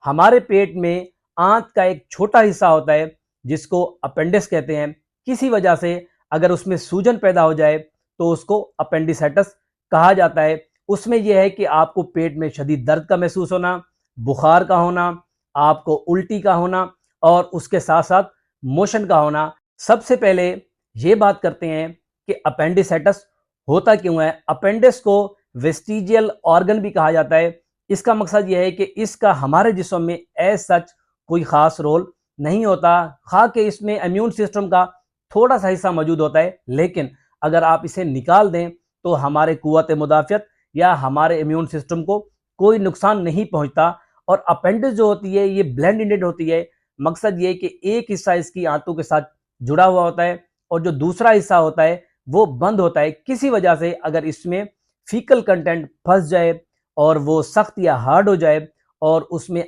हमारे पेट में आंत का एक छोटा हिस्सा होता है जिसको अपेंडिक्स कहते हैं। किसी वजह से अगर उसमें सूजन पैदा हो जाए तो उसको अपेंडिसाइटिस कहा जाता है। उसमें यह है कि आपको पेट में शदीद दर्द का महसूस होना, बुखार का होना, आपको उल्टी का होना और उसके साथ साथ मोशन का होना। सबसे पहले ये बात करते हैं कि अपेंडिसाइटिस होता क्यों है। अपेंडिक्स को वेस्टिजियल ऑर्गन भी कहा जाता है। इसका मकसद यह है कि इसका हमारे जिस्म में एज सच कोई खास रोल नहीं होता, खा के इसमें इम्यून सिस्टम का थोड़ा सा हिस्सा मौजूद होता है, लेकिन अगर आप इसे निकाल दें तो हमारे कुव्वत मुदाफ़ियत या हमारे इम्यून सिस्टम को कोई नुकसान नहीं पहुंचता। और अपेंडिक्स जो होती है ये ब्लेंड इंडेड होती है। मकसद ये कि एक हिस्सा इसकी आंतों के साथ जुड़ा हुआ होता है और जो दूसरा हिस्सा होता है वो बंद होता है। किसी वजह से अगर इसमें फीकल कंटेंट फंस जाए और वो सख्त या हार्ड हो जाए और उसमें